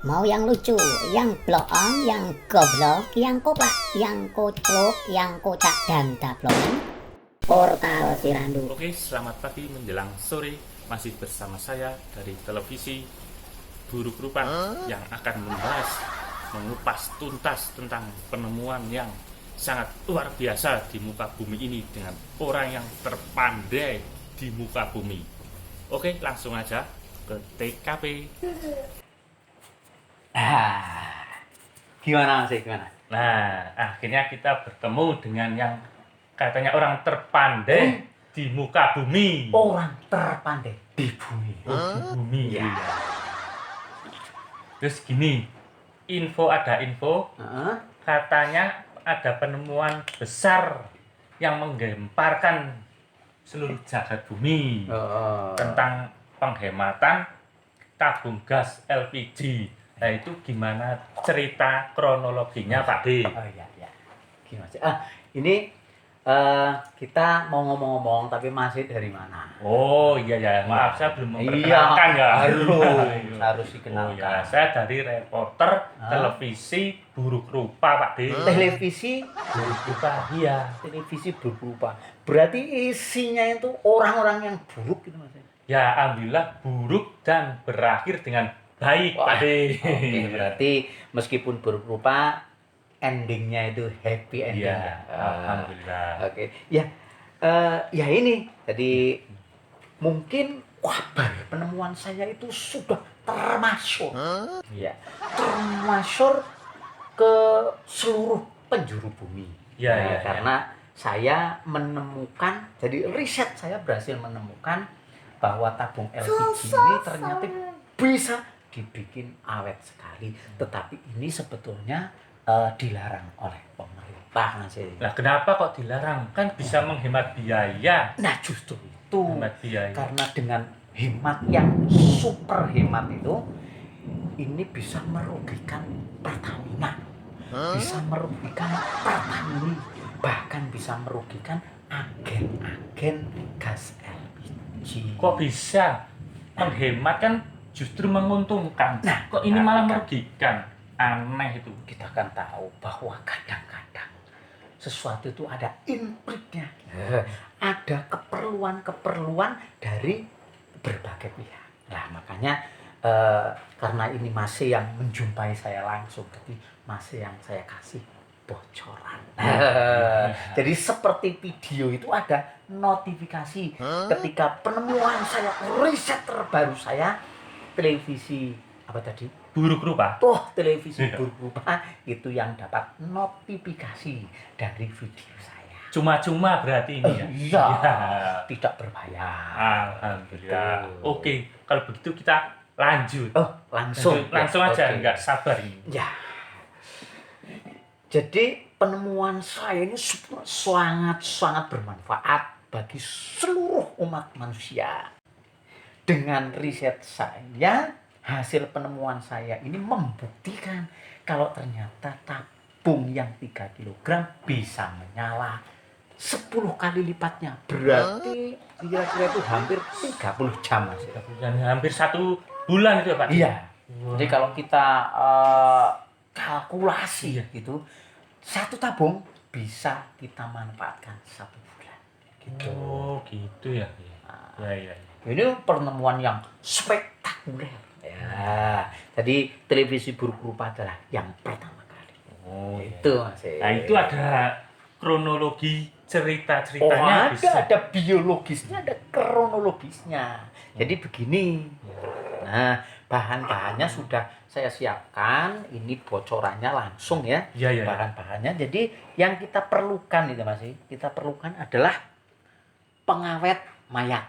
Mau yang lucu, yang bloon, yang goblok, yang koplak, yang koclok, yang kocak dan dablon. Portal Sirandu. Oke, selamat pagi menjelang sore. Masih bersama saya dari televisi Buruk Rupa yang akan membahas, mengupas tuntas tentang penemuan yang sangat luar biasa di muka bumi ini dengan orang yang terpandai di muka bumi. Oke, langsung aja ke TKP. Gimana sih, gimana? Nah, akhirnya kita bertemu dengan yang katanya orang terpandai di muka bumi. Orang terpandai di bumi. Di bumi. Ya. Terus gini, ada info Heeh. katanya ada penemuan besar yang menggemparkan seluruh jagat bumi tentang penghematan tabung gas LPG. Nah, itu gimana cerita kronologinya, Pak D? Oh iya, iya. Gimana sih? Ini kita mau ngomong-ngomong tapi masih dari mana? Oh iya ya, maaf saya belum Iya, memperkenalkan ya. harus Oh dikenalkan. ya, saya dari reporter televisi Buruk Rupa, Pak D. Televisi Buruk Rupa, iya. televisi berupa. Berarti isinya itu orang-orang yang buruk gitu Mas. Ya, alhamdulillah buruk dan berakhir dengan baik, Pak D. Oke, berarti meskipun berupa endingnya itu happy ending. Iya, Ya. alhamdulillah. Oke, ya, ya ini. Jadi mungkin kabar penemuan saya itu sudah termasyur, ya, termasyur ke seluruh penjuru bumi. Iya, Nah, iya, karena saya menemukan, jadi riset saya berhasil menemukan bahwa tabung LPG ini ternyata bisa dibikin awet sekali, tetapi ini sebetulnya dilarang oleh pemerintah, Mas. Nah, kenapa kok dilarang? Kan bisa menghemat biaya. Nah, justru itu. Hemat biaya. Karena dengan hemat yang super hemat itu, ini bisa merugikan Pertamina, bisa merugikan Pertamini, bahkan bisa merugikan agen-agen gas LPG. Kok bisa menghemat kan justru menguntungkan. Nah, kok ini malah merugikan? Aneh itu. Kita kan tahu bahwa kadang-kadang sesuatu itu ada intriknya, ada keperluan-keperluan dari berbagai pihak. Nah, makanya karena ini masih yang menjumpai saya langsung, jadi masih yang saya kasih bocoran. Jadi seperti video itu ada notifikasi ketika penemuan saya, riset terbaru saya, televisi apa tadi? Buruk Rupa. Televisi berupa itu yang dapat notifikasi dari video saya. Cuma-cuma berarti ini ya? Iya, Ya. tidak berbayar. Alhamdulillah. Gitu. Oke, kalau begitu kita lanjut. Langsung aja, Oke. nggak sabar ini. Ya. Jadi penemuan saya ini sangat bermanfaat bagi seluruh umat manusia. Dengan riset saya, hasil penemuan saya ini membuktikan kalau ternyata tabung yang 3 kg bisa menyala 10 kali lipatnya. Berarti kira-kira itu hampir 30 jam, Mas. Dan hampir 1 bulan itu ya, Pak? Iya. Wah. Jadi kalau kita kalkulasi gitu, satu tabung bisa kita manfaatkan 1 bulan. Gitu. Oh, gitu ya. Ya. Ini penemuan yang spektakuler. Ya, jadi televisi Buruk Rupa adalah yang pertama kali. Oh, Itu Mas. Nah, itu ada kronologi cerita-ceritanya. Ada biologisnya, ada kronologisnya. Jadi begini. Nah, bahan-bahannya sudah saya siapkan. Ini bocorannya langsung ya. Iya. Bahan-bahannya. Jadi yang kita perlukan itu Mas, kita perlukan adalah pengawet mayat.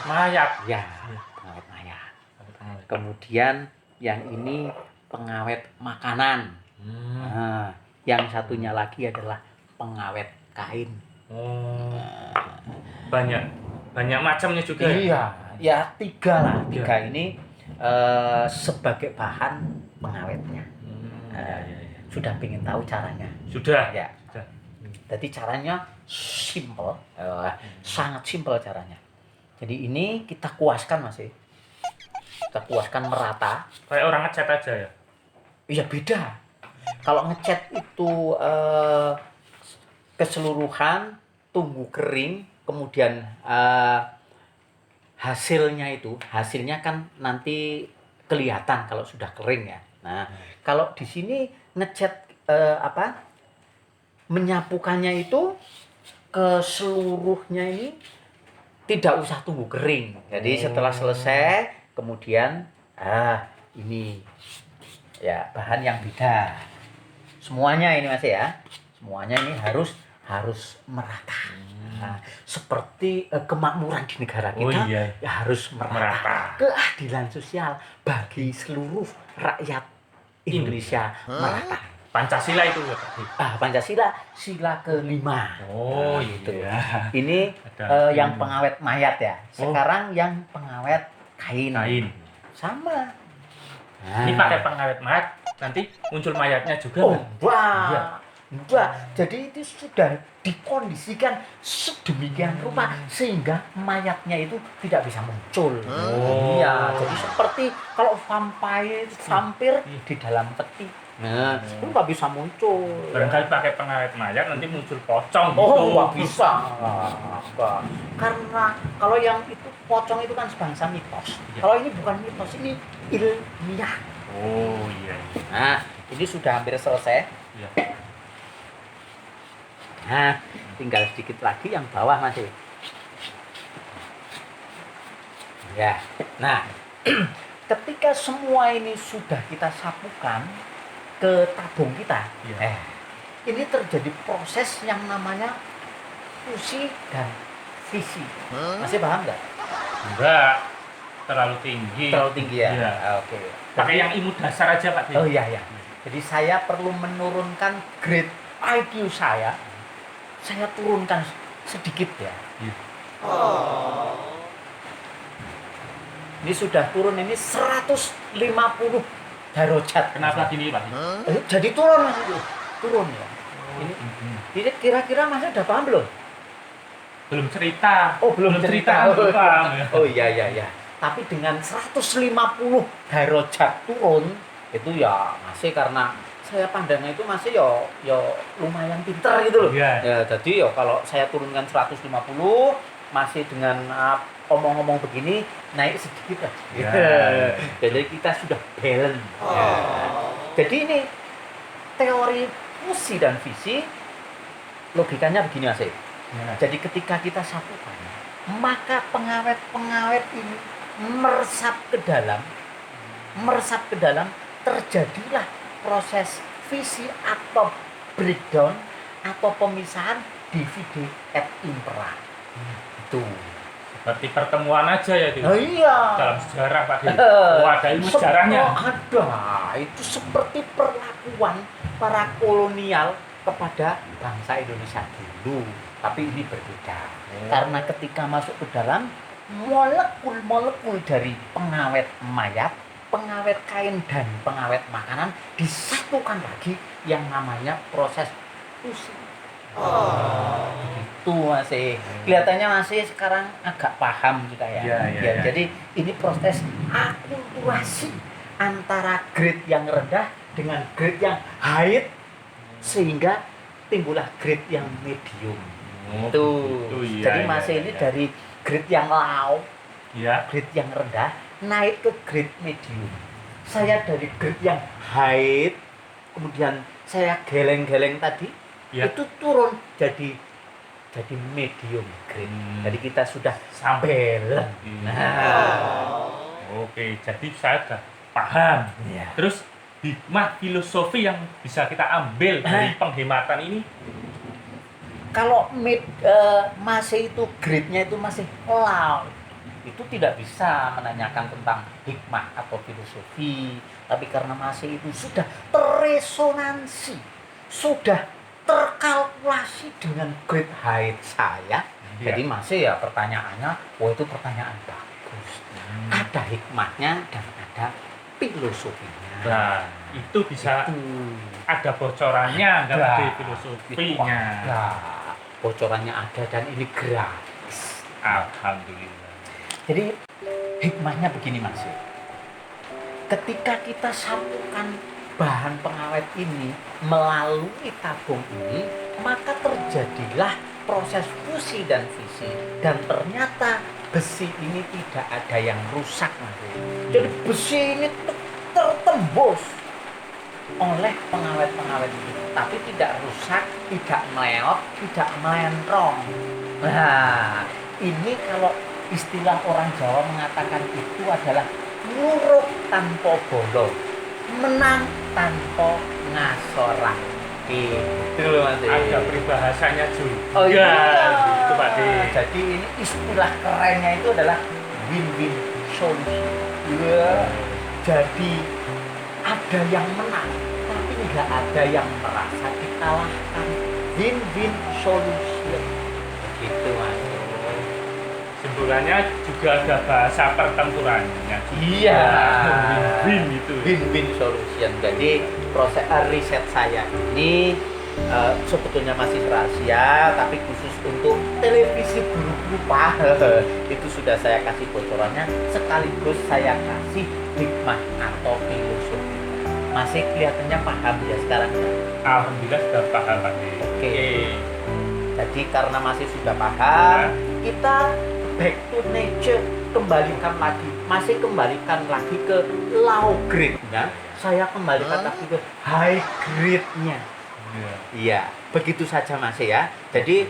Mayat. Ya, pengawet mayat. Kemudian yang ini pengawet makanan. Nah, yang satunya lagi adalah pengawet kain. Oh. Banyak macamnya juga. Iya, ya 3 lah. 3 Tiga. ini sebagai bahan pengawetnya. Ya. Sudah pengen tahu caranya? Sudah. Ya. Jadi caranya simple, sangat simple caranya. Jadi ini kita kuaskan Mas. kita puaskan merata. Kayak orang ngecat aja ya. Iya beda. Kalau ngecat itu keseluruhan, tunggu kering, kemudian hasilnya kan nanti kelihatan kalau sudah kering ya. Nah, kalau di sini ngecat menyapukannya itu keseluruhnya ini tidak usah tunggu kering. Jadi setelah selesai kemudian ini ya bahan yang beda. Semuanya ini Mas ya. Semuanya ini harus merata. Nah, seperti kemakmuran di negara kita ya harus merata. Keadilan sosial bagi seluruh rakyat Indonesia merata. Pancasila itu ya Pak? Pancasila sila kelima. Oh iya. Ini yang pengawet mayat ya. Sekarang yang pengawet kain. Sama. Ini pakai pengawet mayat, nanti muncul mayatnya juga. Enggak. Jadi itu sudah dikondisikan sedemikian rupa sehingga mayatnya itu tidak bisa muncul. Iya, jadi seperti kalau vampir di dalam peti. Nah, itu nggak bisa muncul. Barangkali pakai pengawet mayat nanti muncul pocong gitu. gitu. Nggak bisa. Karena kalau yang itu pocong itu kan sebangsa mitos. Kalau ini bukan mitos, ini ilmiah. Oh iya. Nah, ini sudah hampir selesai. Iya. Nah, tinggal sedikit lagi yang bawah masih. Ya. Nah, ketika semua ini sudah kita sapukan ke tabung kita, ini terjadi proses yang namanya fusi dan fisi. Masih paham nggak? Enggak, terlalu tinggi. Terlalu tinggi ya? Iya. Oke. Pakai yang ilmu dasar aja Pak. Oh iya. Jadi saya perlu menurunkan grade IQ saya turunkan sedikit ya. Ini sudah turun, ini 150 derajat. Kenapa gini Pak? Jadi turun ya. Ini kira-kira Mas udah paham belum? Belum cerita. Belum cerita. Belum paham. Oh iya. Tapi dengan 150 derajat turun itu ya masih karena saya pandangnya itu masih ya lumayan pinter gitu loh. Ya, jadi ya kalau saya turunkan 150 masih dengan omong-omong begini naik sedikit lah. Jadi kita sudah balance. Jadi ini teori fusi dan fisi logikanya begini Mas. Jadi ketika kita sapukan, maka pengawet ini meresap ke dalam, terjadilah proses fisi atau breakdown atau pemisahan divide et impera. Itu Seperti pertemuan aja ya itu. Iya. Dalam sejarah Pak. Ada ilmu sejarahnya. Ada. Itu seperti perlakuan para kolonial kepada bangsa Indonesia dulu. Tapi ini berbeda. Karena ketika masuk ke dalam molekul-molekul dari pengawet mayat, pengawet kain dan pengawet makanan disatukan lagi yang namanya proses fusi. Itu masih kelihatannya masih sekarang agak paham kita ya. Jadi ini proses akulturasi antara grade yang rendah dengan grade yang high sehingga timbullah grade yang medium. Jadi masih ini dari grade yang low, grade yang rendah naik ke grade medium. Saya dari grade yang high, kemudian saya geleng-geleng tadi, itu turun jadi medium grade. Jadi kita sudah balance. Oke, jadi saya sudah paham. Terus hikmah filosofi yang bisa kita ambil dari penghematan ini? Kalau masih itu grade-nya itu masih low, itu tidak bisa menanyakan tentang hikmah atau filosofi, tapi karena masih itu sudah terresonansi, sudah terkalkulasi dengan grade height saya. Jadi masih ya pertanyaannya, itu pertanyaan bagus. Ada hikmahnya dan ada filosofinya. Nah, itu bisa ada bocorannya dari filosofinya. Bocorannya ada dan ini gratis. Alhamdulillah. Jadi hikmahnya begini Mas. ketika kita satukan bahan pengawet ini melalui tabung ini, maka terjadilah proses fusi dan fisi, dan ternyata besi ini tidak ada yang rusak, Mas. Jadi besi ini tertembus oleh pengawet-pengawet itu, tapi tidak rusak, tidak meleot, tidak melentrong. Nah, ini kalau istilah orang Jawa mengatakan itu adalah nguruk tanpa bolong, menang tanpa ngasorah. Gitu loh, Mas. Ada peribahasanya juga. Oh iya, Gitu, Pak D. Jadi ini istilah kerennya itu adalah win-win solution. Ya. Jadi ada yang menang, tapi nggak ada yang merasa dikalahkan. Win-win solution. Begitu, Mas. Simpulannya juga ada bahasa pertempurannya. Iya. Win-win itu. Win-win solution. Jadi proses riset saya ini sebetulnya masih rahasia, tapi khusus untuk televisi buruk rupa itu sudah saya kasih bocorannya, sekaligus saya kasih hikmah atau filosofi. Masih kelihatannya paham ya sekarang? Alhamdulillah sudah paham, Pak D. Oke. Jadi karena masih sudah paham, kita back to nature, kembalikan lagi, masih kembalikan lagi ke low grade-nya, saya kembalikan lagi ke high grade-nya. Iya, begitu saja, Mas ya. Jadi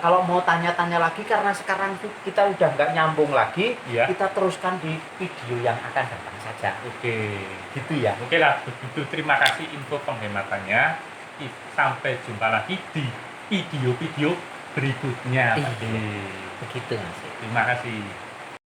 kalau mau tanya-tanya lagi, karena sekarang kita udah nggak nyambung lagi, Iya. kita teruskan di video yang akan datang saja. Oke. Gitu ya. Oke lah, begitu. Terima kasih info penghematannya. Sampai jumpa lagi di video-video berikutnya, Pak D. Begitu, Mas. Terima kasih.